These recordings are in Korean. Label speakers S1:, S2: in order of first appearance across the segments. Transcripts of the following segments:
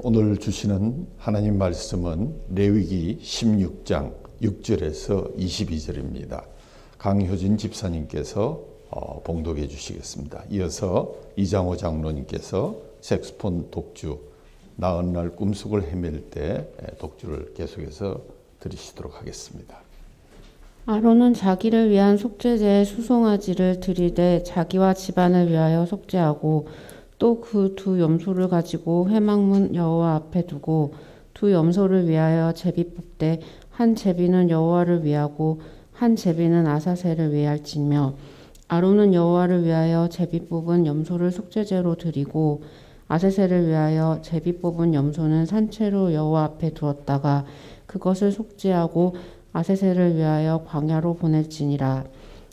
S1: 오늘 주시는 하나님 말씀은 레위기 16장 6절에서 22절입니다. 강효진 집사님께서 봉독해 주시겠습니다. 이어서 이장호 장로님께서 색소폰 독주 나은 날 꿈속을 헤맬 때 독주를 계속해서 들으시도록 하겠습니다.
S2: 아론은 자기를 위한 속죄제의 수송아지를 드리되 자기와 집안을 위하여 속죄하고 또 그 두 염소를 가지고 회막문 여호와 앞에 두고 두 염소를 위하여 제비 뽑되 한 제비는 여호와를 위하고 한 제비는 아사셀을 위할지며 아론은 여호와를 위하여 제비 뽑은 염소를 속죄제로 드리고 아사셀을 위하여 제비 뽑은 염소는 산채로 여호와 앞에 두었다가 그것을 속죄하고 아사셀을 위하여 광야로 보낼지니라.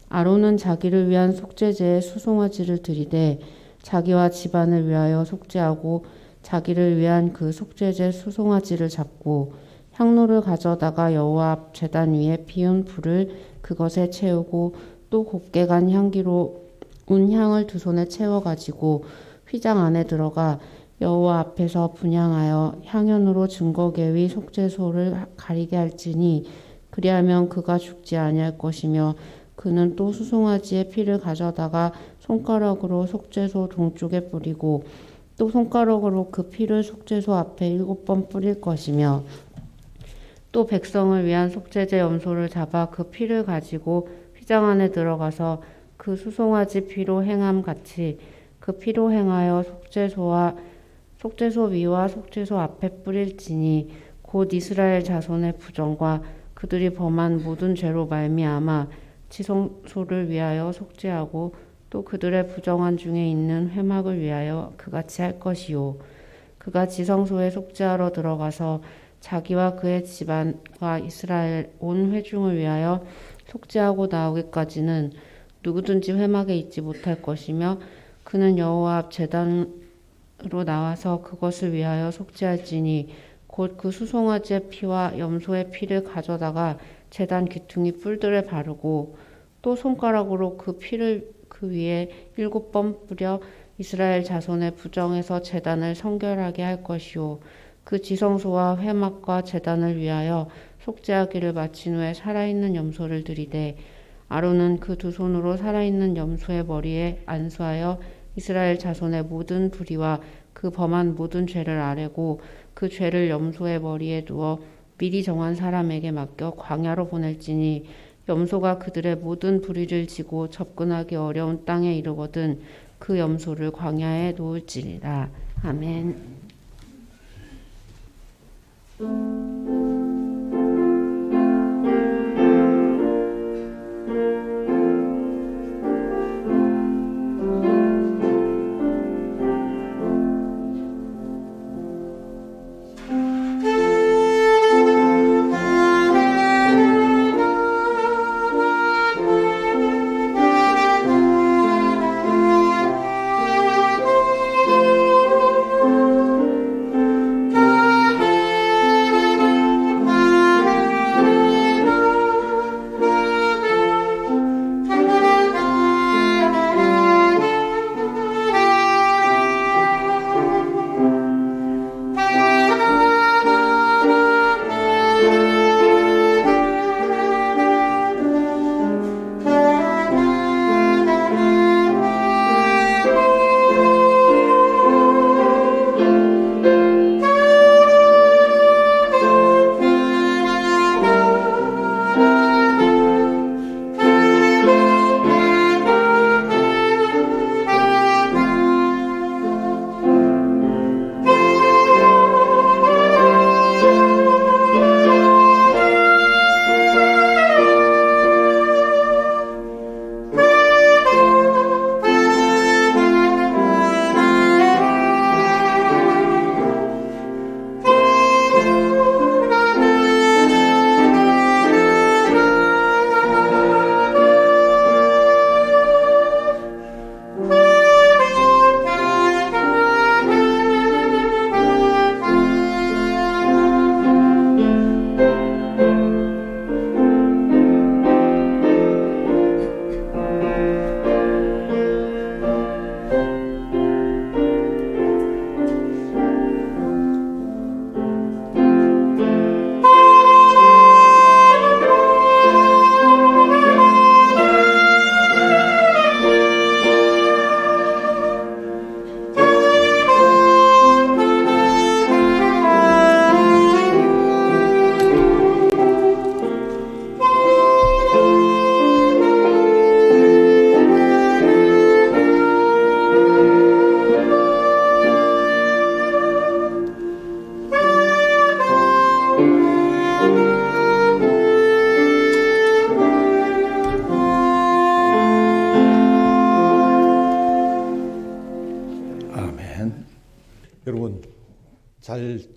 S2: 아론은 자기를 위한 속죄제의 수송아지를 드리되 자기와 집안을 위하여 속죄하고 자기를 위한 그 속죄제 수송아지를 잡고 향로를 가져다가 여호와 앞 제단 위에 피운 불을 그것에 채우고 또 곱게 간 향기로 운 향을 두 손에 채워 가지고 휘장 안에 들어가 여호와 앞에서 분향하여 향연으로 증거계 위 속죄소를 가리게 할지니 그리하면 그가 죽지 아니할 것이며 그는 또 수송아지의 피를 가져다가 손가락으로 속죄소 동쪽에 뿌리고 또 손가락으로 그 피를 속죄소 앞에 7번 뿌릴 것이며 또 백성을 위한 속죄제 염소를 잡아 그 피를 가지고 휘장 안에 들어가서 그 수송아지 피로 행함 같이 그 피로 행하여 속죄소 위와 속죄소 앞에 뿌릴지니 곧 이스라엘 자손의 부정과 그들이 범한 모든 죄로 말미암아 지성소를 위하여 속죄하고 또 그들의 부정한 중에 있는 회막을 위하여 그같이 할 것이요. 그가 지성소에 속죄하러 들어가서 자기와 그의 집안과 이스라엘 온 회중을 위하여 속죄하고 나오기까지는 누구든지 회막에 있지 못할 것이며 그는 여호와 앞 제단으로 나와서 그것을 위하여 속죄할지니 곧 그 수송아지의 피와 염소의 피를 가져다가 제단 귀퉁이 뿔들에 바르고 또 손가락으로 그 피를 그 위에 7번 뿌려 이스라엘 자손의 부정에서 제단을 성결하게 할 것이요. 그 지성소와 회막과 제단을 위하여 속죄하기를 마친 후에 살아있는 염소를 드리되 아론은 그 두 손으로 살아있는 염소의 머리에 안수하여 이스라엘 자손의 모든 불의와 그 범한 모든 죄를 아뢰고 그 죄를 염소의 머리에 두어 미리 정한 사람에게 맡겨 광야로 보낼지니 염소가 그들의 모든 불의를 지고 접근하기 어려운 땅에 이르거든 그 염소를 광야에 놓을지니라. 아멘.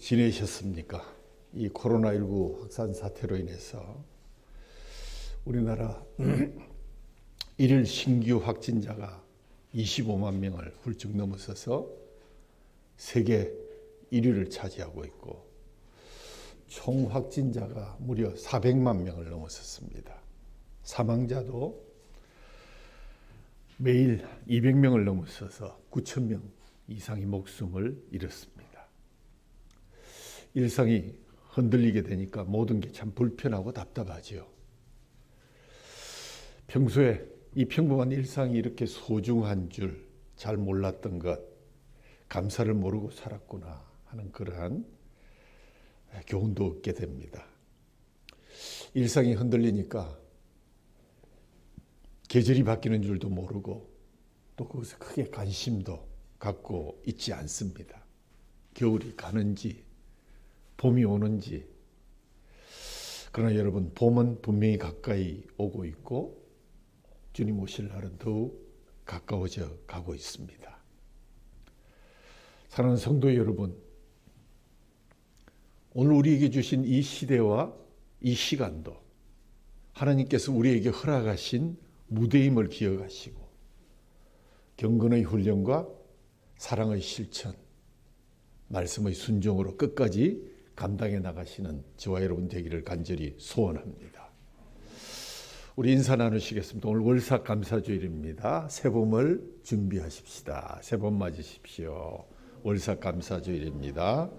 S1: 지내셨습니까? 이 코로나19 확산 사태로 인해서 우리나라 일일 신규 확진자가 25만 명을 훌쩍 넘어서서 세계 1위를 차지하고 있고 총 확진자가 무려 400만 명을 넘어섰습니다. 사망자도 매일 200명을 넘어서서 9천 명 이상이 목숨을 잃었습니다. 일상이 흔들리게 되니까 모든 게 참 불편하고 답답하지요. 평소에 이 평범한 일상이 이렇게 소중한 줄 잘 몰랐던 것, 감사를 모르고 살았구나 하는 그러한 교훈도 얻게 됩니다. 일상이 흔들리니까 계절이 바뀌는 줄도 모르고 또 그것에 크게 관심도 갖고 있지 않습니다. 겨울이 가는지 봄이 오는지. 그러나 여러분, 봄은 분명히 가까이 오고 있고 주님 오실 날은 더욱 가까워져 가고 있습니다. 사랑하는 성도 여러분, 오늘 우리에게 주신 이 시대와 이 시간도 하나님께서 우리에게 허락하신 무대임을 기억하시고 경건의 훈련과 사랑의 실천, 말씀의 순종으로 끝까지 감당해 나가시는 저와 여러분 되기를 간절히 소원합니다. 우리 인사 나누시겠습니다. 오늘 월삭 감사주일입니다. 새봄을 준비하십시다. 새봄 맞으십시오. 월삭 감사주일입니다.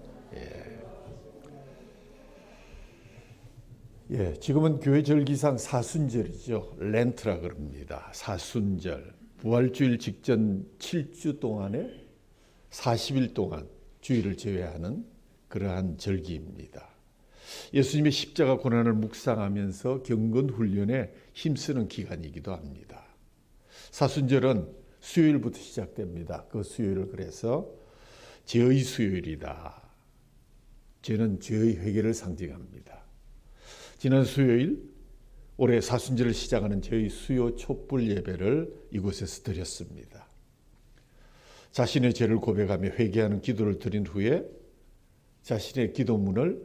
S1: 지금은 교회 절기상 사순절이죠. 렌트라 그럽니다. 사순절. 부활주일 직전 7주 동안에 40일 동안 주일을 제외하는 그러한 절기입니다. 예수님의 십자가 고난을 묵상하면서 경건 훈련에 힘쓰는 기간이기도 합니다. 사순절은 수요일부터 시작됩니다. 그 수요일을 그래서 죄의 수요일이다. 죄는 죄의 회개를 상징합니다. 지난 수요일 올해 사순절을 시작하는 저희 수요 촛불 예배를 이곳에서 드렸습니다. 자신의 죄를 고백하며 회개하는 기도를 드린 후에 자신의 기도문을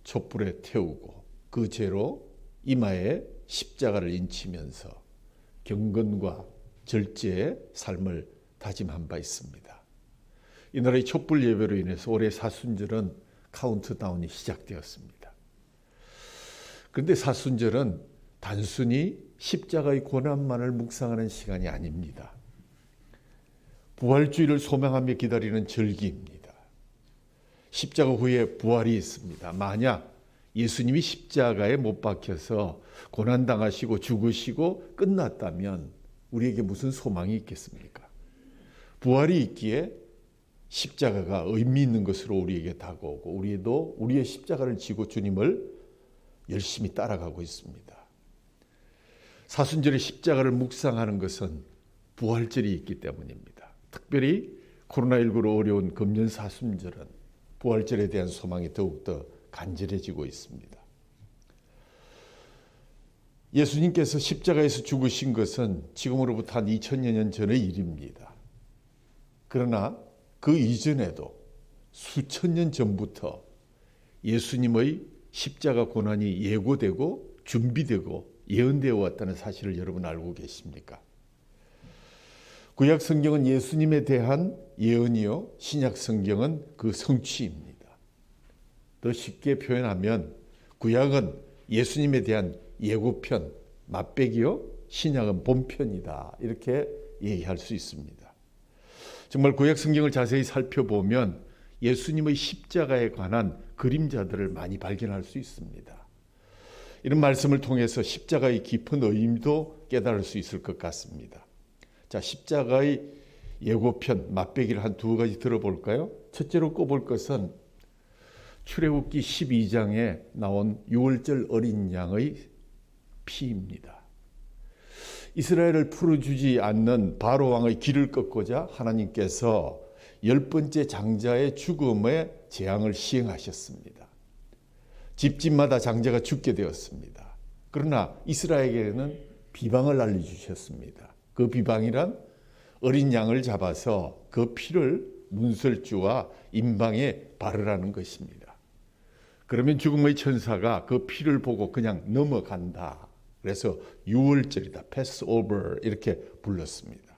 S1: 촛불에 태우고 그 죄로 이마에 십자가를 인치면서 경건과 절제의 삶을 다짐한 바 있습니다. 이날의 촛불 예배로 인해서 올해 사순절은 카운트다운이 시작되었습니다. 그런데 사순절은 단순히 십자가의 고난만을 묵상하는 시간이 아닙니다. 부활주의를 소망하며 기다리는 절기입니다. 십자가 후에 부활이 있습니다. 만약 예수님이 십자가에 못 박혀서 고난당하시고 죽으시고 끝났다면 우리에게 무슨 소망이 있겠습니까? 부활이 있기에 십자가가 의미 있는 것으로 우리에게 다가오고 우리도 우리의 십자가를 지고 주님을 열심히 따라가고 있습니다. 사순절에 십자가를 묵상하는 것은 부활절이 있기 때문입니다. 특별히 코로나19로 어려운 금년 사순절은 부활절에 대한 소망이 더욱더 간절해지고 있습니다. 예수님께서 십자가에서 죽으신 것은 지금으로부터 한 2000여 년 전의 일입니다. 그러나 그 이전에도 수천 년 전부터 예수님의 십자가 고난이 예고되고 준비되고 예언되어 왔다는 사실을 여러분 알고 계십니까? 구약 성경은 예수님에 대한 예언이요, 신약 성경은 그 성취입니다. 더 쉽게 표현하면 구약은 예수님에 대한 예고편, 맛배기요, 신약은 본편이다. 이렇게 얘기할 수 있습니다. 정말 구약 성경을 자세히 살펴보면 예수님의 십자가에 관한 그림자들을 많이 발견할 수 있습니다. 이런 말씀을 통해서 십자가의 깊은 의미도 깨달을 수 있을 것 같습니다. 자, 십자가의 예고편, 맛배기를 한 두 가지 들어볼까요? 첫째로 꼽을 것은 출애굽기 12장에 나온 6월절 어린 양의 피입니다. 이스라엘을 풀어주지 않는 바로 왕의 길을 꺾고자 하나님께서 10번째 장자의 죽음의 재앙을 시행하셨습니다. 집집마다 장자가 죽게 되었습니다. 그러나 이스라엘에게는 비방을 알려주셨습니다. 그 비방이란 어린 양을 잡아서 그 피를 문설주와 임방에 바르라는 것입니다. 그러면 죽음의 천사가 그 피를 보고 그냥 넘어간다. 그래서 유월절이다, 패스오버 이렇게 불렀습니다.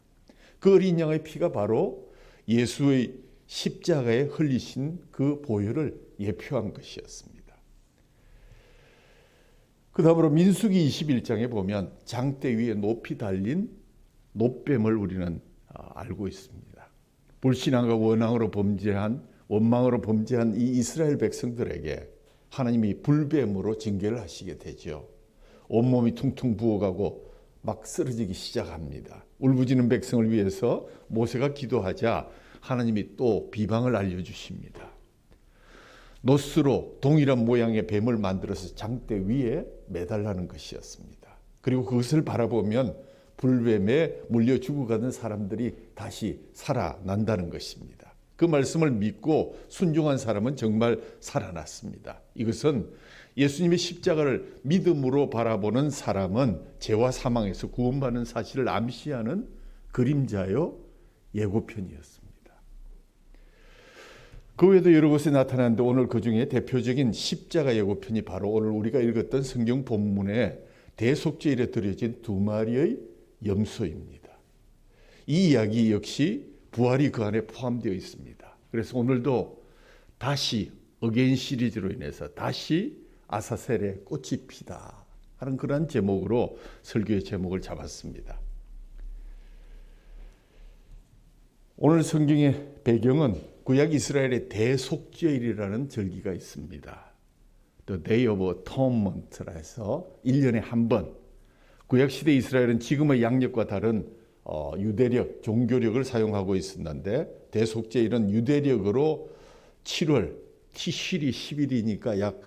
S1: 그 어린 양의 피가 바로 예수의 십자가에 흘리신 그 보혈을 예표한 것이었습니다. 그 다음으로 민수기 21장에 보면 장대 위에 높이 달린 놋뱀을 우리는 알고 있습니다. 불신앙과 원망으로 범죄한 이 이스라엘 백성들에게 하나님이 불뱀으로 징계를 하시게 되죠. 온몸이 퉁퉁 부어가고 막 쓰러지기 시작합니다. 울부짖는 백성을 위해서 모세가 기도하자 하나님이 또 비방을 알려주십니다. 노스로 동일한 모양의 뱀을 만들어서 장대 위에 매달라는 것이었습니다. 그리고 그것을 바라보면 불뱀에 물려 죽어가는 사람들이 다시 살아난다는 것입니다. 그 말씀을 믿고 순종한 사람은 정말 살아났습니다. 이것은 예수님의 십자가를 믿음으로 바라보는 사람은 죄와 사망에서 구원받는 사실을 암시하는 그림자요 예고편이었습니다. 그 외에도 여러 곳에 나타나는데 오늘 그 중에 대표적인 십자가 예고편이 바로 오늘 우리가 읽었던 성경 본문에 대속죄일에 드려진 2마리의 염소입니다. 이 이야기 역시 부활이 그 안에 포함되어 있습니다. 그래서 오늘도 다시 어게인 시리즈로 인해서 다시 아사셀의 꽃이 피다 하는 그런 제목으로 설교의 제목을 잡았습니다. 오늘 성경의 배경은 구약 이스라엘의 대속죄일이라는 절기가 있습니다. The Day of Atonement라 해서 1년에 한 번, 구약 시대 이스라엘은 지금의 양력과 다른 유대력, 종교력을 사용하고 있었는데 대속죄일은 유대력으로 7월, 티실이 10일이니까 약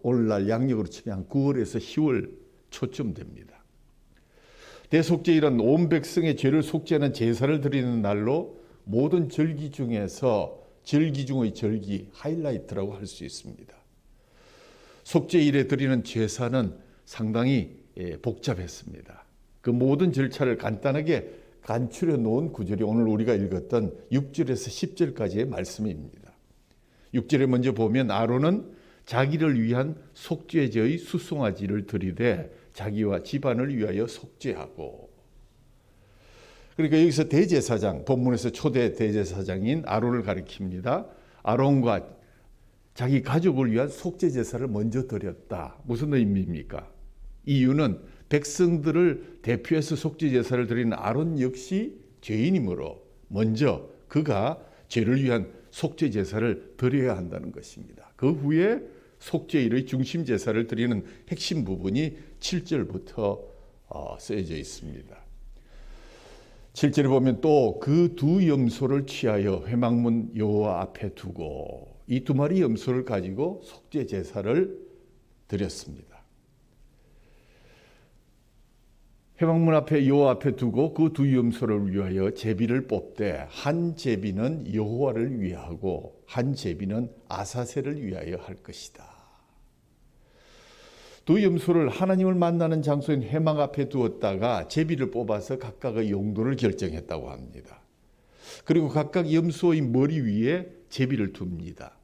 S1: 오늘날 양력으로 치면 한 9월에서 10월 초쯤 됩니다. 대속죄일은 온 백성의 죄를 속죄하는 제사를 드리는 날로 모든 절기 중에서 절기 중의 절기, 하이라이트라고 할 수 있습니다. 속죄일에 드리는 제사는 상당히 복잡했습니다. 그 모든 절차를 간단하게 간추려 놓은 구절이 오늘 우리가 읽었던 6절에서 10절까지의 말씀입니다. 6절에 먼저 보면 아론은 자기를 위한 속죄제의 수송아지를 드리되 자기와 집안을 위하여 속죄하고, 그러니까 여기서 대제사장, 본문에서 초대 대제사장인 아론을 가리킵니다. 아론과 자기 가족을 위한 속죄제사를 먼저 드렸다. 무슨 의미입니까? 이유는 백성들을 대표해서 속죄제사를 드리는 아론 역시 죄인이므로 먼저 그가 죄를 위한 속죄제사를 드려야 한다는 것입니다. 그 후에 속죄일의 중심 제사를 드리는 핵심 부분이 7절부터 쓰여져 있습니다. 7절에 보면 또 그 2 염소를 취하여 회막문 여호와 앞에 두고, 이 2마리 염소를 가지고 속죄 제사를 드렸습니다. 회막문 앞에 여호와 앞에 두고 그 2 염소를 위하여 제비를 뽑되 한 제비는 여호와를 위하고 한 제비는 아사셀을 위하여 할 것이다. 2 염소를 하나님을 만나는 장소인 회막 앞에 두었다가 제비를 뽑아서 각각의 용도를 결정했다고 합니다. 그리고 각각 염소의 머리 위에 제비를 둡니다.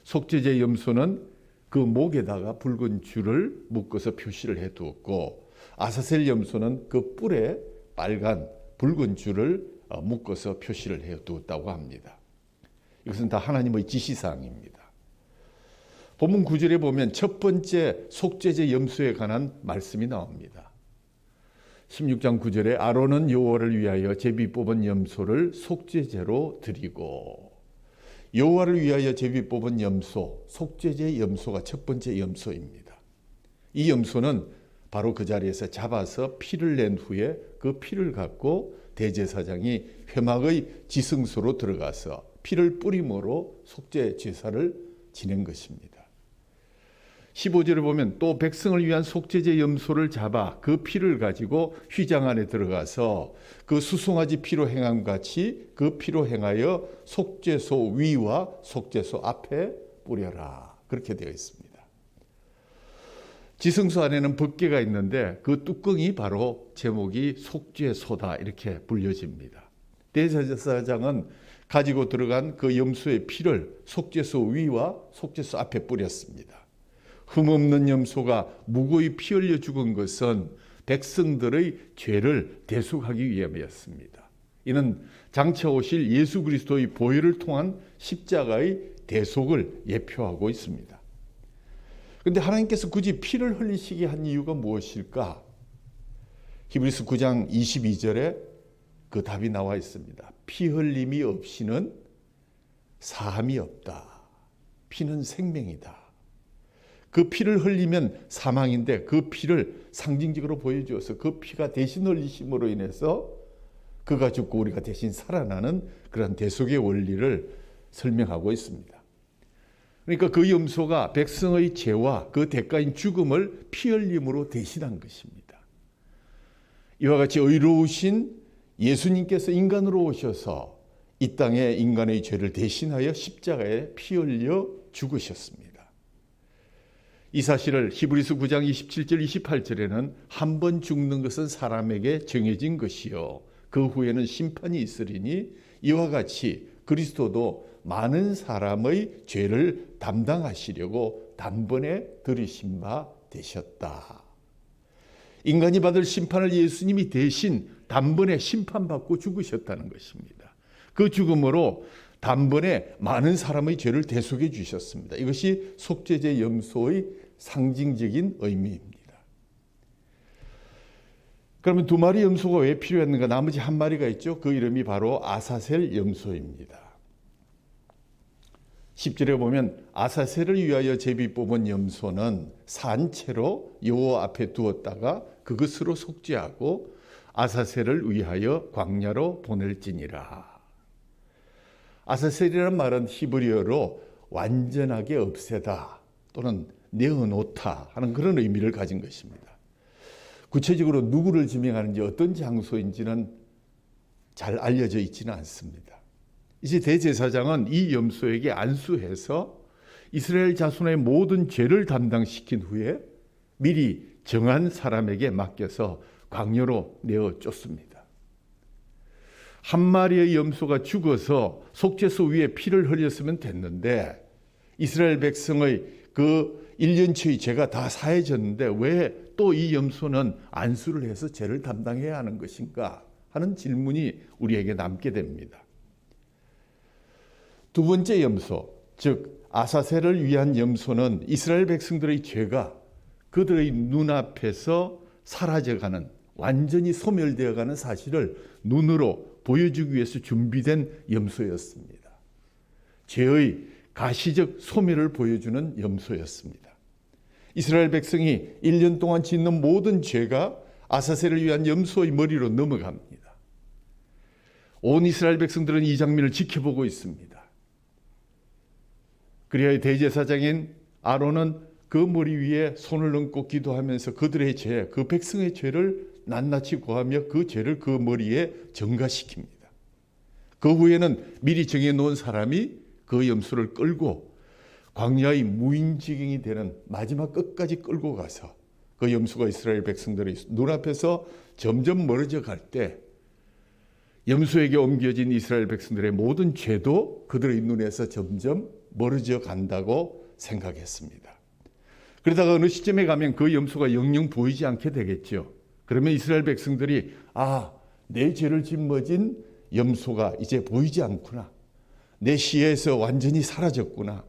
S1: 속죄제 염소는 그 목에다가 붉은 줄을 묶어서 표시를 해 두었고, 아사셀 염소는 그 뿔에 빨간 붉은 줄을 묶어서 표시를 해 두었다고 합니다. 이것은 다 하나님의 지시사항입니다. 본문 9절에 보면 첫 번째 속죄제 염소에 관한 말씀이 나옵니다. 16장 9절에 아론은 여호와를 위하여 제비 뽑은 염소를 속죄제로 드리고, 여호와를 위하여 제비 뽑은 염소, 속죄제 염소가 첫 번째 염소입니다. 이 염소는 바로 그 자리에서 잡아서 피를 낸 후에 그 피를 갖고 대제사장이 회막의 지성소로 들어가서 피를 뿌림으로 속죄 제사를 지낸 것입니다. 15절을 보면 또 백성을 위한 속죄제 염소를 잡아 그 피를 가지고 휘장 안에 들어가서 그 수송아지 피로 행함 같이 그 피로 행하여 속죄소 위와 속죄소 앞에 뿌려라. 그렇게 되어 있습니다. 지성소 안에는 법궤가 있는데 그 뚜껑이 바로 제목이 속죄소다 이렇게 불려집니다. 대제사장은 가지고 들어간 그 염소의 피를 속죄소 위와 속죄소 앞에 뿌렸습니다. 흠없는 염소가 무고히 피 흘려 죽은 것은 백성들의 죄를 대속하기 위함이었습니다. 이는 장차 오실 예수 그리스도의 보혈을 통한 십자가의 대속을 예표하고 있습니다. 그런데 하나님께서 굳이 피를 흘리시게 한 이유가 무엇일까? 히브리서 9장 22절에 그 답이 나와 있습니다. 피 흘림이 없이는 사함이 없다. 피는 생명이다. 그 피를 흘리면 사망인데 그 피를 상징적으로 보여주어서 그 피가 대신 흘리심으로 인해서 그가 죽고 우리가 대신 살아나는 그런 대속의 원리를 설명하고 있습니다. 그러니까 그 염소가 백성의 죄와 그 대가인 죽음을 피 흘림으로 대신한 것입니다. 이와 같이 의로우신 예수님께서 인간으로 오셔서 이 땅에 인간의 죄를 대신하여 십자가에 피 흘려 죽으셨습니다. 이 사실을 히브리서 9장 27절 28절에는 한 번 죽는 것은 사람에게 정해진 것이요 그 후에는 심판이 있으리니 이와 같이 그리스도도 많은 사람의 죄를 담당하시려고 단번에 들이신 바 되셨다. 인간이 받을 심판을 예수님이 대신 단번에 심판받고 죽으셨다는 것입니다. 그 죽음으로 단번에 많은 사람의 죄를 대속해 주셨습니다. 이것이 속죄제 염소의 상징적인 의미입니다. 그러면 두 마리 염소가 왜 필요했는가? 나머지 한 마리가 있죠. 그 이름이 바로 아사셀 염소입니다. 10절에 보면 아사셀을 위하여 제비 뽑은 염소는 산채로 여호와 앞에 두었다가 그것으로 속죄하고 아사셀을 위하여 광야로 보낼지니라. 아사셀이라는 말은 히브리어로 완전하게 없애다 또는 내어놓다 하는 그런 의미를 가진 것입니다. 구체적으로 누구를 지명하는지 어떤 장소인지는 잘 알려져 있지는 않습니다. 이제 대제사장은 이 염소에게 안수해서 이스라엘 자손의 모든 죄를 담당시킨 후에 미리 정한 사람에게 맡겨서 광야로 내어 쫓습니다. 한 마리의 염소가 죽어서 속죄소 위에 피를 흘렸으면 됐는데 이스라엘 백성의 그 1년치의 죄가 다 사해졌는데 왜 또 이 염소는 안수를 해서 죄를 담당해야 하는 것인가 하는 질문이 우리에게 남게 됩니다. 두 번째 염소, 즉 아사셀을 위한 염소는 이스라엘 백성들의 죄가 그들의 눈앞에서 사라져가는, 완전히 소멸되어가는 사실을 눈으로 보여주기 위해서 준비된 염소였습니다. 죄의 가시적 소멸을 보여주는 염소였습니다. 이스라엘 백성이 1년 동안 짓는 모든 죄가 아사셀을 위한 염소의 머리로 넘어갑니다. 온 이스라엘 백성들은 이 장면을 지켜보고 있습니다. 그리하여 대제사장인 아론은 그 머리 위에 손을 얹고 기도하면서 그들의 죄, 그 백성의 죄를 낱낱이 고하며 그 죄를 그 머리에 전가시킵니다. 그 후에는 미리 정해놓은 사람이 그 염소를 끌고 광야의 무인지경이 되는 마지막 끝까지 끌고 가서 그 염소가 이스라엘 백성들의 눈앞에서 점점 멀어져 갈 때 염소에게 옮겨진 이스라엘 백성들의 모든 죄도 그들의 눈에서 점점 멀어져 간다고 생각했습니다. 그러다가 어느 시점에 가면 그 염소가 영영 보이지 않게 되겠죠. 그러면 이스라엘 백성들이 내 죄를 짊어진 염소가 이제 보이지 않구나. 내 시야에서 완전히 사라졌구나.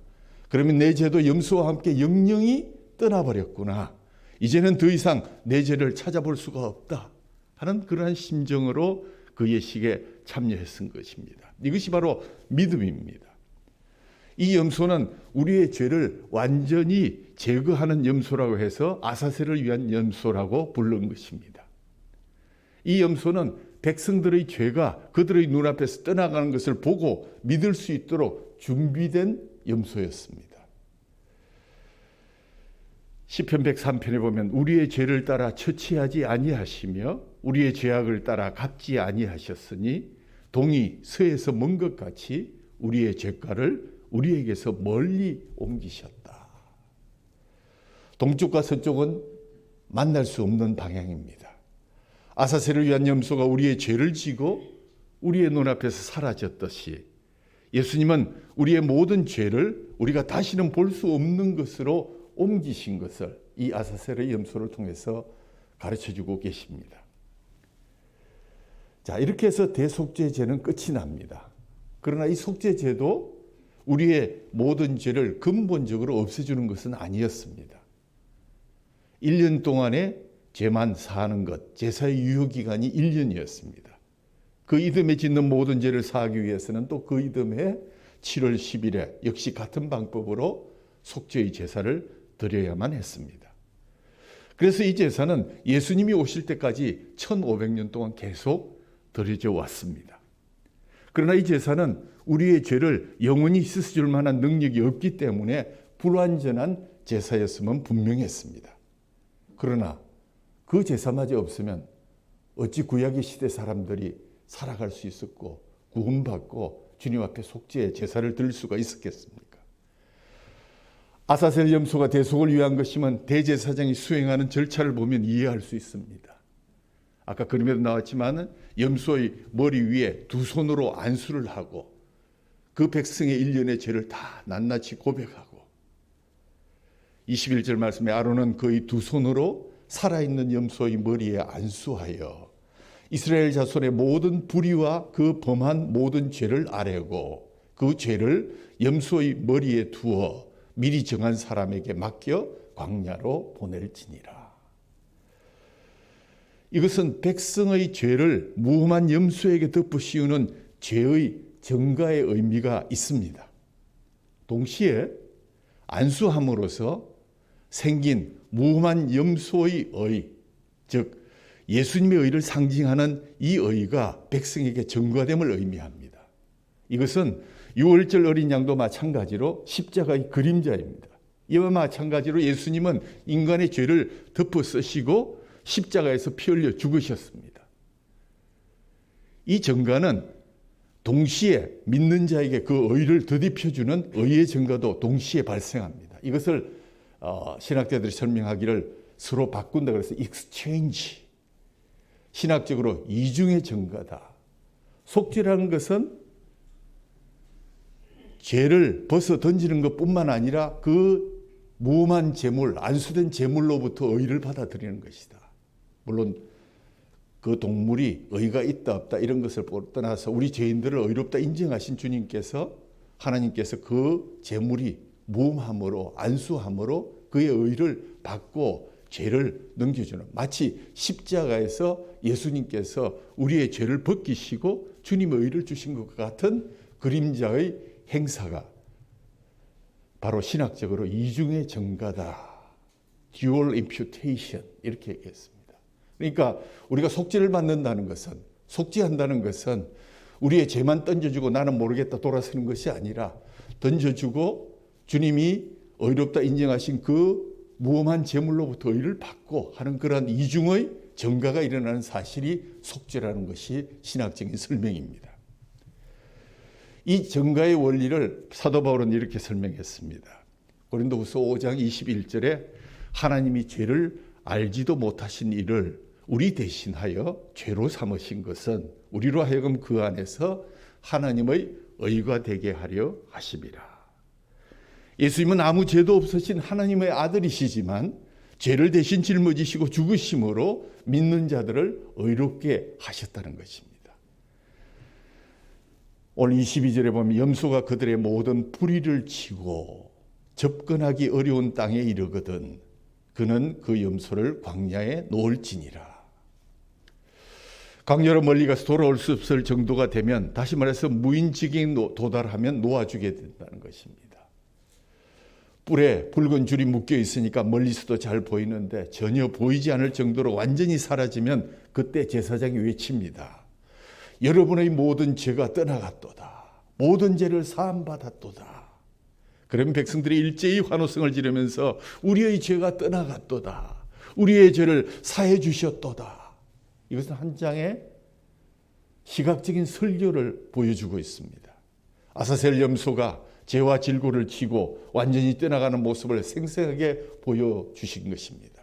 S1: 그러면 내 죄도 염소와 함께 영영이 떠나버렸구나. 이제는 더 이상 내 죄를 찾아볼 수가 없다 하는 그러한 심정으로 그 예식에 참여했은 것입니다. 이것이 바로 믿음입니다. 이 염소는 우리의 죄를 완전히 제거하는 염소라고 해서 아사셀을 위한 염소라고 부른 것입니다. 이 염소는 백성들의 죄가 그들의 눈앞에서 떠나가는 것을 보고 믿을 수 있도록 준비된 염소였습니다. 시편 103편에 보면 우리의 죄를 따라 처치하지 아니하시며 우리의 죄악을 따라 갚지 아니하셨으니 동이 서에서 먼 것 같이 우리의 죄가를 우리에게서 멀리 옮기셨다. 동쪽과 서쪽은 만날 수 없는 방향입니다. 아사셀을 위한 염소가 우리의 죄를 지고 우리의 눈앞에서 사라졌듯이 예수님은 우리의 모든 죄를 우리가 다시는 볼 수 없는 것으로 옮기신 것을 이 아사셀의 염소를 통해서 가르쳐주고 계십니다. 자, 이렇게 해서 대속죄제는 끝이 납니다. 그러나 이 속죄제도 우리의 모든 죄를 근본적으로 없애주는 것은 아니었습니다. 1년 동안에 죄만 사하는 것, 제사의 유효기간이 1년이었습니다. 그 이듬해 짓는 모든 죄를 사하기 위해서는 또 그 이듬해 7월 10일에 역시 같은 방법으로 속죄의 제사를 드려야만 했습니다. 그래서 이 제사는 예수님이 오실 때까지 1500년 동안 계속 드려져 왔습니다. 그러나 이 제사는 우리의 죄를 영원히 씻어줄 만한 능력이 없기 때문에 불완전한 제사였음은 분명했습니다. 그러나 그 제사마저 없으면 어찌 구약의 시대 사람들이 살아갈 수 있었고 구원받고 주님 앞에 속죄의 제사를 드릴 수가 있었겠습니까? 아사셀 염소가 대속을 위한 것이면 대제사장이 수행하는 절차를 보면 이해할 수 있습니다. 아까 그림에도 나왔지만 염소의 머리 위에 두 손으로 안수를 하고 그 백성의 일련의 죄를 다 낱낱이 고백하고 21절 말씀에 아론은 그의 두 손으로 살아있는 염소의 머리에 안수하여 이스라엘 자손의 모든 불의와 그 범한 모든 죄를 아뢰고 그 죄를 염소의 머리에 두어 미리 정한 사람에게 맡겨 광야로 보낼지니라. 이것은 백성의 죄를 무험한 염소에게 덮으씌우는 죄의 정가의 의미가 있습니다. 동시에 안수함으로써 생긴 무험한 염소의 의, 즉 예수님의 의를 상징하는 이 의가 백성에게 전가됨을 의미합니다. 이것은 유월절 어린 양도 마찬가지로 십자가의 그림자입니다. 이와 마찬가지로 예수님은 인간의 죄를 덮어 쓰시고 십자가에서 피 흘려 죽으셨습니다. 이 전가는 동시에 믿는 자에게 그 의를 더딥혀주는 의의 전가도 동시에 발생합니다. 이것을 신학자들이 설명하기를 서로 바꾼다 그래서 exchange, 신학적으로 이중의 전가다. 속죄라는 것은 죄를 벗어 던지는 것뿐만 아니라 그 무험한 재물, 안수된 재물로부터 의를 받아들이는 것이다. 물론 그 동물이 의가 있다 없다 이런 것을 떠나서 우리 죄인들을 의롭다 인정하신 주님께서 하나님께서 그 재물이 무험함으로 안수함으로 그의 의를 받고 죄를 넘겨주는, 마치 십자가에서 예수님께서 우리의 죄를 벗기시고 주님의 의를 주신 것과 같은 그림자의 행사가 바로 신학적으로 이중의 전가다. Dual imputation 이렇게 얘기했습니다. 그러니까 우리가 속죄를 받는다는 것은, 속죄한다는 것은 우리의 죄만 던져주고 나는 모르겠다 돌아서는 것이 아니라 던져주고 주님이 의롭다 인정하신 그 무험한 재물로부터 의를 받고 하는 그런 이중의 전가가 일어나는 사실이 속죄라는 것이 신학적인 설명입니다. 이 전가의 원리를 사도 바울은 이렇게 설명했습니다. 고린도후서 5장 21절에 하나님이 죄를 알지도 못하신 이를 우리 대신하여 죄로 삼으신 것은 우리로 하여금 그 안에서 하나님의 의가 되게 하려 하심이라. 예수님은 아무 죄도 없으신 하나님의 아들이시지만 죄를 대신 짊어지시고 죽으심으로 믿는 자들을 의롭게 하셨다는 것입니다. 오늘 22절에 보면 염소가 그들의 모든 불의를 치고 접근하기 어려운 땅에 이르거든 그는 그 염소를 광야에 놓을지니라. 광야로 멀리 가서 돌아올 수 없을 정도가 되면, 다시 말해서 무인지경에 도달하면 놓아주게 된다는 것입니다. 뿔에 붉은 줄이 묶여 있으니까 멀리서도 잘 보이는데 전혀 보이지 않을 정도로 완전히 사라지면 그때 제사장이 외칩니다. 여러분의 모든 죄가 떠나갔도다. 모든 죄를 사함받았도다. 그러면 백성들이 일제히 환호성을 지르면서 우리의 죄가 떠나갔도다. 우리의 죄를 사해 주셨도다. 이것은 한 장의 시각적인 설교를 보여주고 있습니다. 아사셀 염소가 죄와 질고를 치고 완전히 떠나가는 모습을 생생하게 보여주신 것입니다.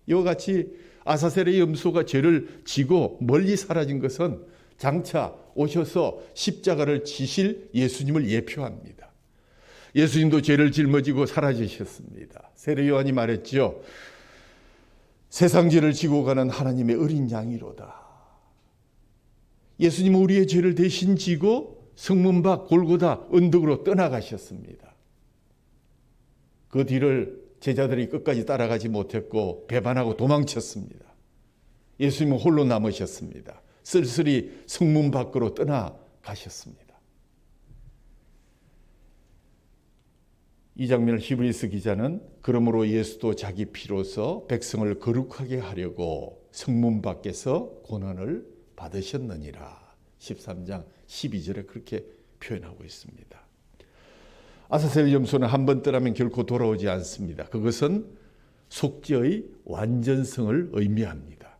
S1: 이와 같이 아사셀의 염소가 죄를 지고 멀리 사라진 것은 장차 오셔서 십자가를 지실 예수님을 예표합니다. 예수님도 죄를 짊어지고 사라지셨습니다. 세례 요한이 말했지요. 세상 죄를 지고 가는 하나님의 어린 양이로다. 예수님은 우리의 죄를 대신 지고 성문 밖 골고다 언덕으로 떠나가셨습니다. 그 뒤를 제자들이 끝까지 따라가지 못했고 배반하고 도망쳤습니다. 예수님은 홀로 남으셨습니다. 쓸쓸히 성문 밖으로 떠나가셨습니다. 이 장면을 히브리서 기자는 그러므로 예수도 자기 피로서 백성을 거룩하게 하려고 성문 밖에서 고난을 받으셨느니라. 13장 12절에 그렇게 표현하고 있습니다. 아사셀 염소는 한 번 떠나면 결코 돌아오지 않습니다. 그것은 속죄의 완전성을 의미합니다.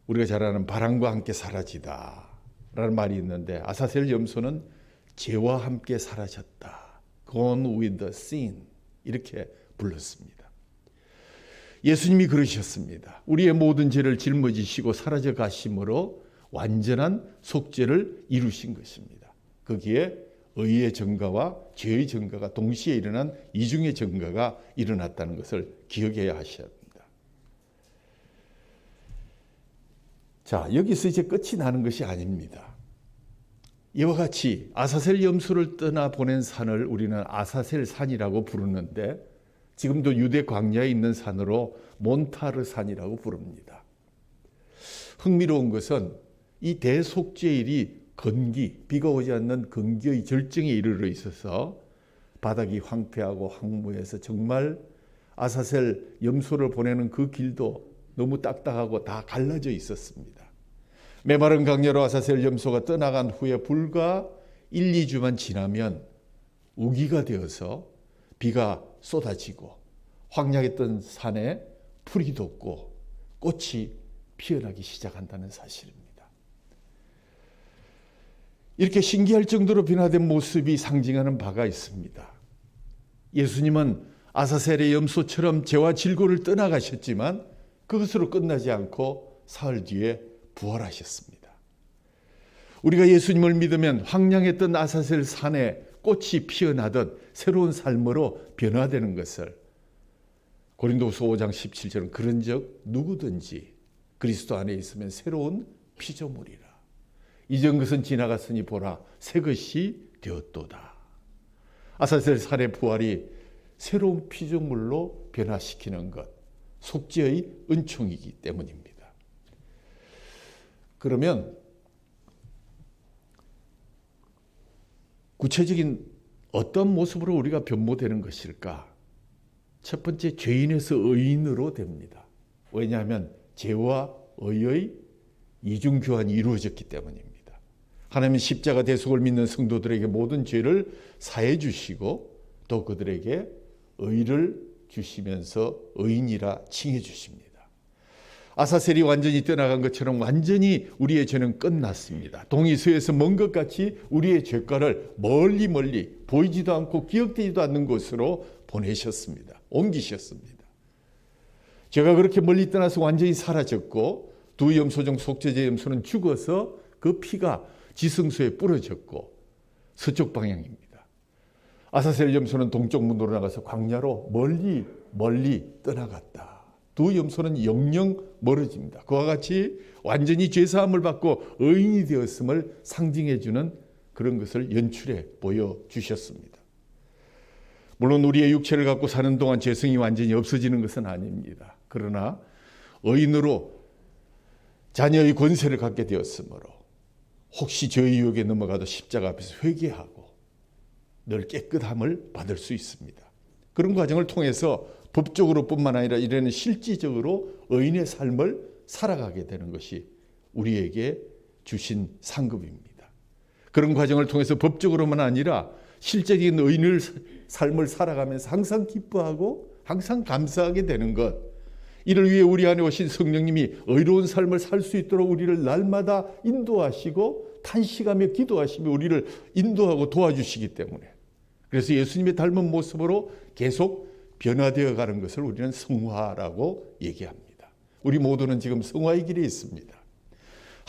S1: 우리가 잘 아는 바람과 함께 사라지다 라는 말이 있는데 아사셀 염소는 죄와 함께 사라졌다. Gone with the sin 이렇게 불렀습니다. 예수님이 그러셨습니다. 우리의 모든 죄를 짊어지시고 사라져 가심으로 완전한 속죄를 이루신 것입니다. 거기에 의의 증가와 죄의 증가가 동시에 일어난 이중의 증가가 일어났다는 것을 기억해야 하셔야 합니다. 자, 여기서 이제 끝이 나는 것이 아닙니다. 이와 같이 아사셀 염소를 떠나 보낸 산을 우리는 아사셀 산이라고 부르는데 지금도 유대 광야에 있는 산으로 몬타르 산이라고 부릅니다. 흥미로운 것은 이 대속죄일이 건기, 비가 오지 않는 건기의 절정에 이르러 있어서 바닥이 황폐하고 황무해서 정말 아사셀 염소를 보내는 그 길도 너무 딱딱하고 다 갈라져 있었습니다. 메마른 강야로 아사셀 염소가 떠나간 후에 불과 1, 2주만 지나면 우기가 되어서 비가 쏟아지고 황량했던 산에 풀이 돋고 꽃이 피어나기 시작한다는 사실입니다. 이렇게 신기할 정도로 변화된 모습이 상징하는 바가 있습니다. 예수님은 아사셀의 염소처럼 죄와 질고를 떠나가셨지만 그것으로 끝나지 않고 사흘 뒤에 부활하셨습니다. 우리가 예수님을 믿으면 황량했던 아사셀 산에 꽃이 피어나듯 새로운 삶으로 변화되는 것을 고린도후서 5장 17절은 그런즉 누구든지 그리스도 안에 있으면 새로운 피조물이라. 이전 것은 지나갔으니 보라 새 것이 되었도다. 아사셀 산의 부활이 새로운 피조물로 변화시키는 것, 속죄의 은총이기 때문입니다. 그러면 구체적인 어떤 모습으로 우리가 변모되는 것일까? 첫 번째, 죄인에서 의인으로 됩니다. 왜냐하면 죄와 의의 이중교환이 이루어졌기 때문입니다. 하나님은 십자가 대속을 믿는 성도들에게 모든 죄를 사해 주시고 또 그들에게 의를 주시면서 의인이라 칭해 주십니다. 아사셀이 완전히 떠나간 것처럼 완전히 우리의 죄는 끝났습니다. 동이 서에서 먼 것 같이 우리의 죄가를 멀리 보이지도 않고 기억되지도 않는 곳으로 보내셨습니다. 옮기셨습니다. 죄가 그렇게 멀리 떠나서 완전히 사라졌고 두 염소 중 속죄제 염소는 죽어서 그 피가 지성소에 뿌려졌고 서쪽 방향입니다. 아사셀 염소는 동쪽 문으로 나가서 광야로 멀리 떠나갔다. 두 염소는 영영 멀어집니다. 그와 같이 완전히 죄사함을 받고 의인이 되었음을 상징해 주는 그런 것을 연출해 보여주셨습니다. 물론 우리의 육체를 갖고 사는 동안 죄성이 완전히 없어지는 것은 아닙니다. 그러나 의인으로 자녀의 권세를 갖게 되었으므로 혹시 죄의 유혹에 넘어가도 십자가 앞에서 회개하고 늘 깨끗함을 받을 수 있습니다. 그런 과정을 통해서 법적으로 뿐만 아니라 이래는 실질적으로 의인의 삶을 살아가게 되는 것이 우리에게 주신 상급입니다. 그런 과정을 통해서 법적으로만 아니라 실제적인 의인의 삶을 살아가면서 항상 기뻐하고 항상 감사하게 되는 것, 이를 위해 우리 안에 오신 성령님이 의로운 삶을 살 수 있도록 우리를 날마다 인도하시고 탄식하며 기도하시며 우리를 인도하고 도와주시기 때문에, 그래서 예수님의 닮은 모습으로 계속 변화되어 가는 것을 우리는 성화라고 얘기합니다. 우리 모두는 지금 성화의 길에 있습니다.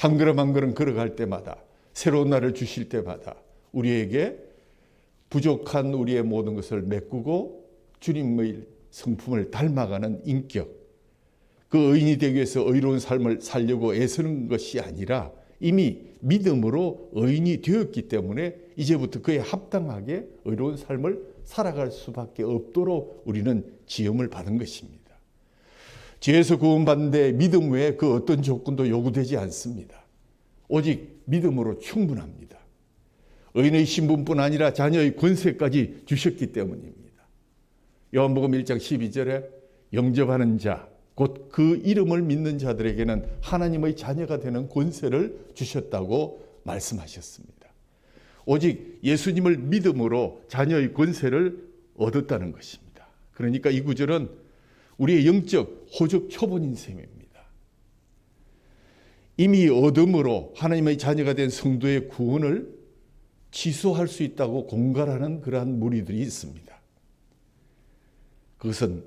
S1: 한 걸음 한 걸음 걸어갈 때마다, 새로운 날을 주실 때마다 우리에게 부족한 우리의 모든 것을 메꾸고 주님의 성품을 닮아가는 인격, 그 의인이 되기 위해서 의로운 삶을 살려고 애쓰는 것이 아니라 이미 믿음으로 의인이 되었기 때문에 이제부터 그에 합당하게 의로운 삶을 살아갈 수밖에 없도록 우리는 지음을 받은 것입니다. 죄에서 구원받는데 믿음 외에 그 어떤 조건도 요구되지 않습니다. 오직 믿음으로 충분합니다. 의인의 신분뿐 아니라 자녀의 권세까지 주셨기 때문입니다. 요한복음 1장 12절에 영접하는 자, 곧 그 이름을 믿는 자들에게는 하나님의 자녀가 되는 권세를 주셨다고 말씀하셨습니다. 오직 예수님을 믿음으로 자녀의 권세를 얻었다는 것입니다. 그러니까 이 구절은 우리의 영적 호적 초본인 셈입니다. 이미 얻음으로 하나님의 자녀가 된 성도의 구원을 취소할 수 있다고 공갈하는 그러한 무리들이 있습니다. 그것은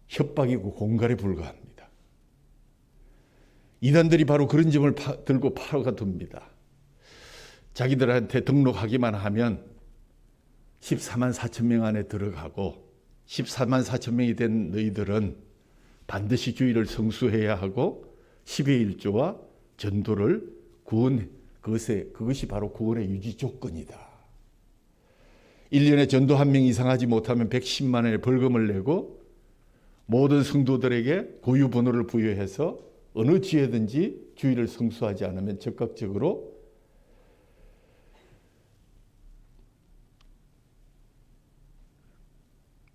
S1: 협박이고 공갈에 불과합니다. 이단들이 바로 그런 점을 들고 팔아갑니다. 자기들한테 등록하기만 하면 14만 4천 명 안에 들어가고 14만 4천 명이 된 너희들은 반드시 주일을 성수해야 하고 10의 1조와 전도를 그것이 바로 구원의 유지 조건이다. 1년에 전도 한 명 이상 하지 못하면 110만 원의 벌금을 내고 모든 성도들에게 고유 번호를 부여해서 어느 지에든지 주일을 성수하지 않으면 적극적으로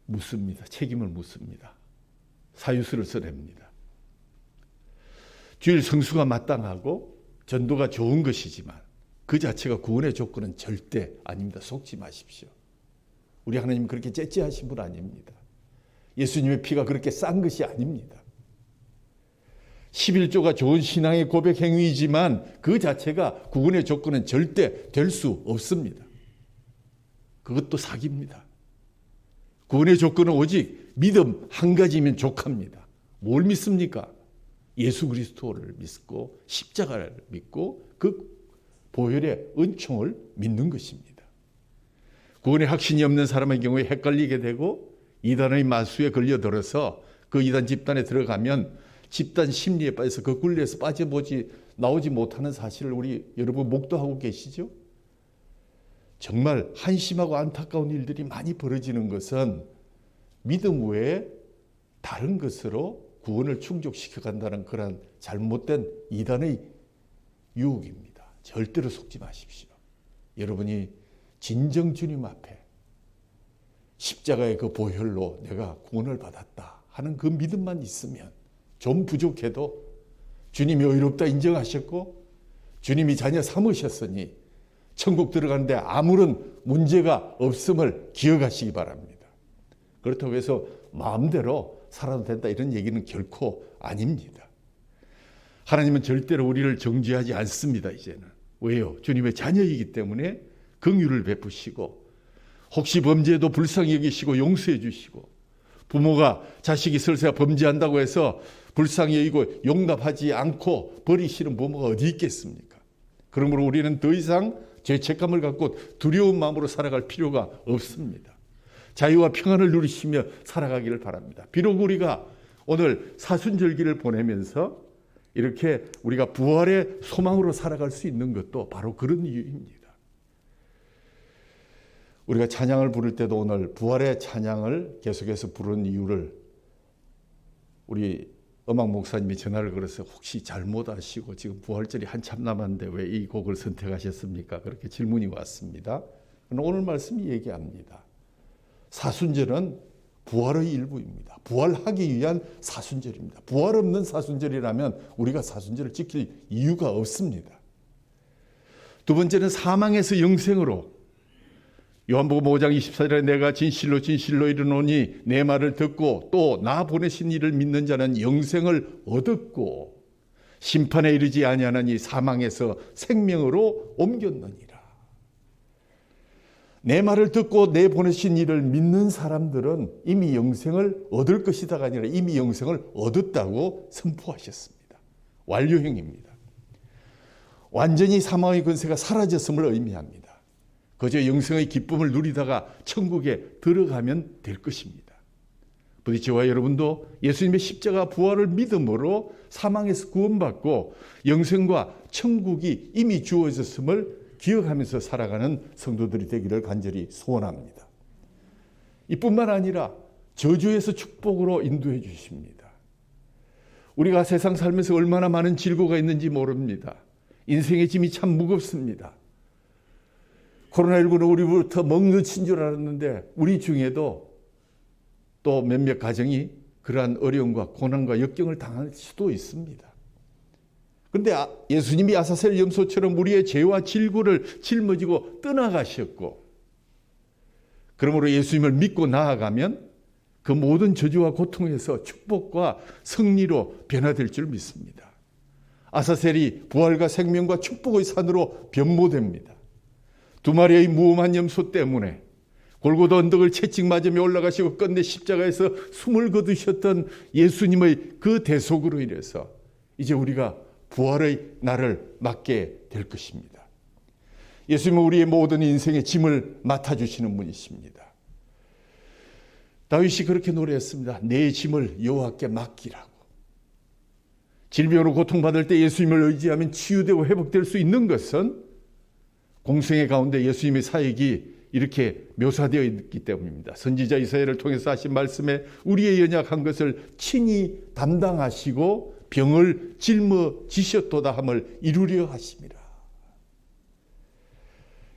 S1: 묻습니다. 책임을 묻습니다. 사유서를 써냅니다. 주일 성수가 마땅하고 전도가 좋은 것이지만 그 자체가 구원의 조건은 절대 아닙니다. 속지 마십시오. 우리 하나님 그렇게 째째하신 분 아닙니다. 예수님의 피가 그렇게 싼 것이 아닙니다. 11조가 좋은 신앙의 고백 행위이지만 그 자체가 구원의 조건은 절대 될 수 없습니다. 그것도 사기입니다. 구원의 조건은 오직 믿음 한 가지면 족합니다. 뭘 믿습니까? 예수 그리스도를 믿고 십자가를 믿고 그 보혈의 은총을 믿는 것입니다. 구원의 확신이 없는 사람의 경우에 헷갈리게 되고 이단의 마수에 걸려들어서 그 이단 집단에 들어가면 집단 심리에 빠져서 그 굴레에서 나오지 못하는 사실을 우리 여러분 목도하고 계시죠? 정말 한심하고 안타까운 일들이 많이 벌어지는 것은 믿음 외에 다른 것으로 구원을 충족시켜 간다는 그런 잘못된 이단의 유혹입니다. 절대로 속지 마십시오. 여러분이 진정 주님 앞에 십자가의 그 보혈로 내가 구원을 받았다 하는 그 믿음만 있으면 좀 부족해도 주님이 의롭다 인정하셨고 주님이 자녀 삼으셨으니 천국 들어가는데 아무런 문제가 없음을 기억하시기 바랍니다. 그렇다고 해서 마음대로 살아도 된다 이런 얘기는 결코 아닙니다. 하나님은 절대로 우리를 정죄하지 않습니다. 이제는. 왜요? 주님의 자녀이기 때문에 긍휼을 베푸시고 혹시 범죄해도 불쌍히 여기시고 용서해 주시고 부모가 자식이 설사 범죄한다고 해서 불쌍히 여기고 용납하지 않고 버리시는 부모가 어디 있겠습니까? 그러므로 우리는 더 이상 죄책감을 갖고 두려운 마음으로 살아갈 필요가 없습니다. 자유와 평안을 누리시며 살아가기를 바랍니다. 비록 우리가 오늘 사순절기를 보내면서 이렇게 우리가 부활의 소망으로 살아갈 수 있는 것도 바로 그런 이유입니다. 우리가 찬양을 부를 때도 오늘 부활의 찬양을 계속해서 부르는 이유를 우리 음악 목사님이 전화를 걸어서 혹시 잘못 아시고 지금 부활절이 한참 남았는데 왜 이 곡을 선택하셨습니까? 그렇게 질문이 왔습니다. 오늘 말씀이 얘기합니다. 사순절은 부활의 일부입니다. 부활하기 위한 사순절입니다. 부활 없는 사순절이라면 우리가 사순절을 지킬 이유가 없습니다. 두 번째는 사망에서 영생으로 요한복음 5장 24절에 내가 진실로 진실로 이르노니 내 말을 듣고 또 나 보내신 이를 믿는 자는 영생을 얻었고 심판에 이르지 아니하나니 사망에서 생명으로 옮겼느니라. 내 말을 듣고 내 보내신 이를 믿는 사람들은 이미 영생을 얻을 것이다가 아니라 이미 영생을 얻었다고 선포하셨습니다. 완료형입니다. 완전히 사망의 권세가 사라졌음을 의미합니다. 그저 영생의 기쁨을 누리다가 천국에 들어가면 될 것입니다. 부디 저와 여러분도 예수님의 십자가 부활을 믿음으로 사망에서 구원받고 영생과 천국이 이미 주어졌음을 기억하면서 살아가는 성도들이 되기를 간절히 소원합니다. 이뿐만 아니라 저주에서 축복으로 인도해 주십니다. 우리가 세상 살면서 얼마나 많은 질고가 있는지 모릅니다. 인생의 짐이 참 무겁습니다. 코로나19는 우리부터 멍드친 줄 알았는데 우리 중에도 또 몇몇 가정이 그러한 어려움과 고난과 역경을 당할 수도 있습니다. 그런데 예수님이 아사셀 염소처럼 우리의 죄와 질고를 짊어지고 떠나가셨고, 그러므로 예수님을 믿고 나아가면 그 모든 저주와 고통에서 축복과 승리로 변화될 줄 믿습니다. 아사셀이 부활과 생명과 축복의 산으로 변모됩니다. 두 마리의 무엄한 염소 때문에 골고다 언덕을 채찍 맞으며 올라가시고 끝내 십자가에서 숨을 거두셨던 예수님의 그 대속으로 인해서 이제 우리가 부활의 날을 맞게 될 것입니다. 예수님은 우리의 모든 인생의 짐을 맡아주시는 분이십니다. 다윗이 그렇게 노래했습니다. 내 짐을 여호와께 맡기라고. 질병으로 고통받을 때 예수님을 의지하면 치유되고 회복될 수 있는 것은 공생의 가운데 예수님의 사역이 이렇게 묘사되어 있기 때문입니다. 선지자 이사야를 통해서 하신 말씀에 우리의 연약한 것을 친히 담당하시고 병을 짊어지셨도다 함을 이루려 하심이라.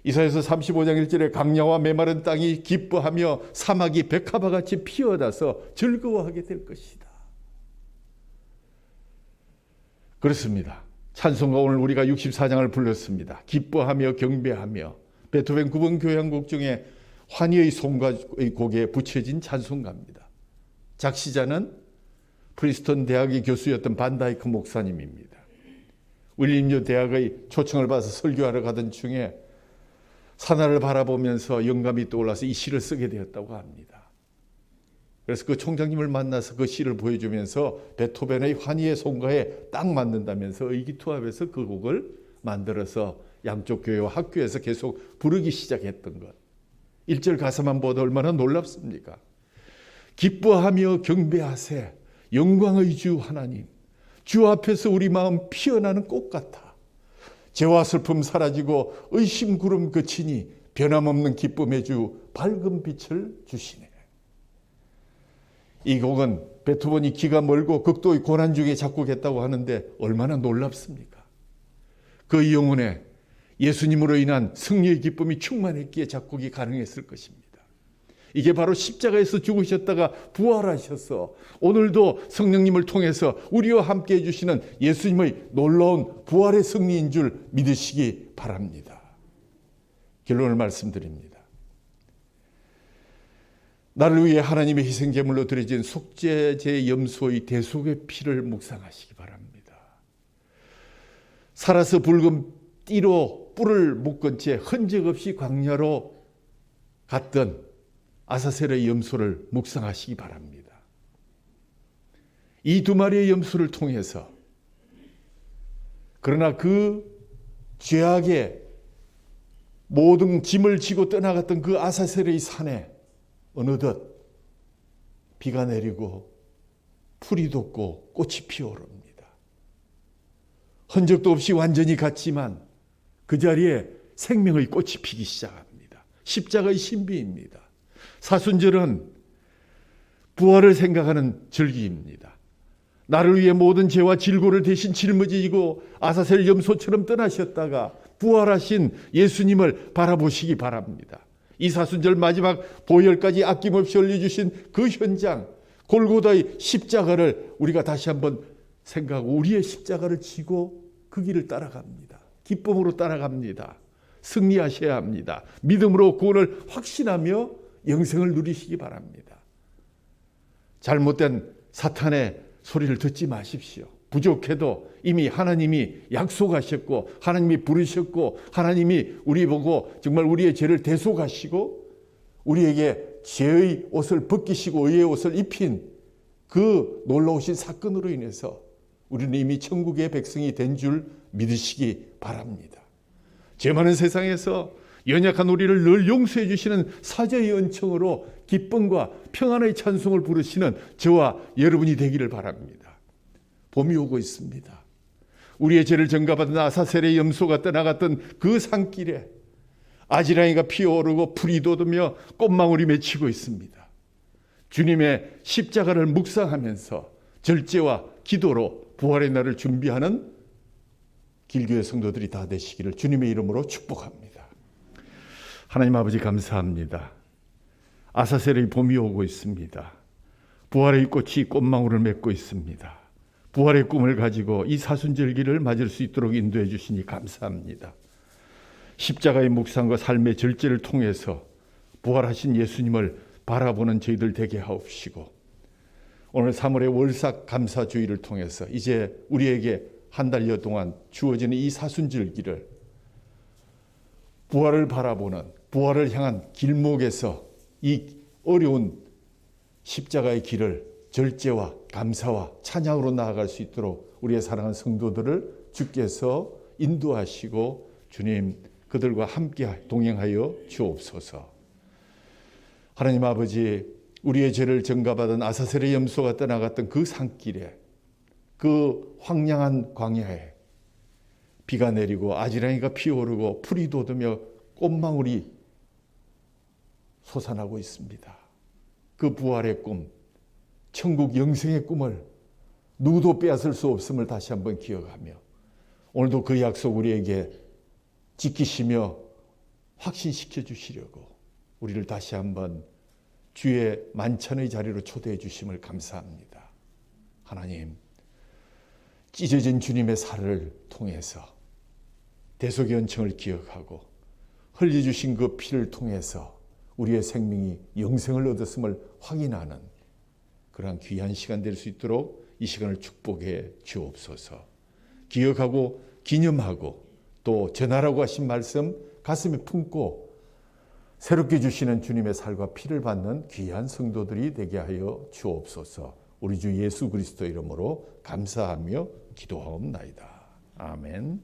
S1: 이사야서 35장 1절에 강야와 메마른 땅이 기뻐하며 사막이 백합화같이 피어나서 즐거워하게 될 것이다. 그렇습니다. 찬송가 오늘 우리가 64장을 불렀습니다. 기뻐하며 경배하며, 베토벤 9번 교향곡 중에 환희의 송가의 곡에 붙여진 찬송가입니다. 작시자는 프린스턴 대학의 교수였던 반다이크 목사님입니다. 윌리엄 대학의 초청을 받아서 설교하러 가던 중에 산하를 바라보면서 영감이 떠올라서 이 시를 쓰게 되었다고 합니다. 그래서 그 총장님을 만나서 그 시를 보여주면서 베토벤의 환희의 송가에 딱 맞는다면서 의기투합해서 그 곡을 만들어서 양쪽 교회와 학교에서 계속 부르기 시작했던 것. 1절 가사만 보도 얼마나 놀랍습니까? 기뻐하며 경배하세 영광의 주 하나님, 주 앞에서 우리 마음 피어나는 꽃 같아. 죄와 슬픔 사라지고 의심 구름 그치니 변함없는 기쁨의 주 밝은 빛을 주시네. 이 곡은 베토벤이 기가 멀고 극도의 고난 중에 작곡했다고 하는데 얼마나 놀랍습니까? 그 영혼에 예수님으로 인한 승리의 기쁨이 충만했기에 작곡이 가능했을 것입니다. 이게 바로 십자가에서 죽으셨다가 부활하셔서 오늘도 성령님을 통해서 우리와 함께 해주시는 예수님의 놀라운 부활의 승리인 줄 믿으시기 바랍니다. 결론을 말씀드립니다. 나를 위해 하나님의 희생제물로 드려진 속죄제 염소의 대속의 피를 묵상하시기 바랍니다. 살아서 붉은 띠로 뿔을 묶은 채 흔적 없이 광야로 갔던 아사셀의 염소를 묵상하시기 바랍니다. 이 두 마리의 염소를 통해서, 그러나 그 죄악의 모든 짐을 지고 떠나갔던 그 아사셀의 산에 어느덧 비가 내리고 풀이 돋고 꽃이 피어오릅니다. 흔적도 없이 완전히 갔지만 그 자리에 생명의 꽃이 피기 시작합니다. 십자가의 신비입니다. 사순절은 부활을 생각하는 절기입니다. 나를 위해 모든 죄와 질고를 대신 짊어지고 아사셀 염소처럼 떠나셨다가 부활하신 예수님을 바라보시기 바랍니다. 이 사순절 마지막 보혈까지 아낌없이 올려주신 그 현장, 골고다의 십자가를 우리가 다시 한번 생각하고 우리의 십자가를 지고 그 길을 따라갑니다. 기쁨으로 따라갑니다. 승리하셔야 합니다. 믿음으로 구원을 확신하며 영생을 누리시기 바랍니다. 잘못된 사탄의 소리를 듣지 마십시오. 부족해도 이미 하나님이 약속하셨고 하나님이 부르셨고 하나님이 우리 보고 정말 우리의 죄를 대속하시고 우리에게 죄의 옷을 벗기시고 의의 옷을 입힌 그 놀라우신 사건으로 인해서 우리는 이미 천국의 백성이 된 줄 믿으시기 바랍니다. 죄 많은 세상에서 연약한 우리를 늘 용서해 주시는 사죄의 은총으로 기쁨과 평안의 찬송을 부르시는 저와 여러분이 되기를 바랍니다. 봄이 오고 있습니다. 우리의 죄를 전가받은 아사셀의 염소가 떠나갔던 그 산길에 아지랑이가 피어오르고 풀이 돋으며 꽃망울이 맺히고 있습니다. 주님의 십자가를 묵상하면서 절제와 기도로 부활의 날을 준비하는 길교회 성도들이 다 되시기를 주님의 이름으로 축복합니다. 하나님 아버지 감사합니다. 아사셀의 봄이 오고 있습니다. 부활의 꽃이 꽃망울을 맺고 있습니다. 부활의 꿈을 가지고 이 사순절기를 맞을 수 있도록 인도해 주시니 감사합니다. 십자가의 묵상과 삶의 절제를 통해서 부활하신 예수님을 바라보는 저희들 되게 하옵시고, 오늘 3월의 월삭 감사주의를 통해서 이제 우리에게 한 달여 동안 주어지는 이 사순절기를 부활을 바라보는, 부활을 향한 길목에서 이 어려운 십자가의 길을 절제와 감사와 찬양으로 나아갈 수 있도록 우리의 사랑하는 성도들을 주께서 인도하시고 주님 그들과 함께 동행하여 주옵소서. 하나님 아버지, 우리의 죄를 전가받은 아사셀의 염소가 떠나갔던 그 산길에, 그 황량한 광야에 비가 내리고 아지랑이가 피어오르고 풀이 돋으며 꽃망울이 솟아나고 있습니다. 그 부활의 꿈, 천국 영생의 꿈을 누구도 빼앗을 수 없음을 다시 한번 기억하며, 오늘도 그 약속 우리에게 지키시며 확신시켜 주시려고 우리를 다시 한번 주의 만찬의 자리로 초대해 주심을 감사합니다. 하나님, 찢어진 주님의 살을 통해서 대속의恩청을 기억하고 흘려주신 그 피를 통해서 우리의 생명이 영생을 얻었음을 확인하는 그러한 귀한 시간 될 수 있도록 이 시간을 축복해 주옵소서. 기억하고 기념하고 또 전하라고 하신 말씀 가슴에 품고 새롭게 주시는 주님의 살과 피를 받는 귀한 성도들이 되게 하여 주옵소서. 우리 주 예수 그리스도 이름으로 감사하며 기도하옵나이다. 아멘.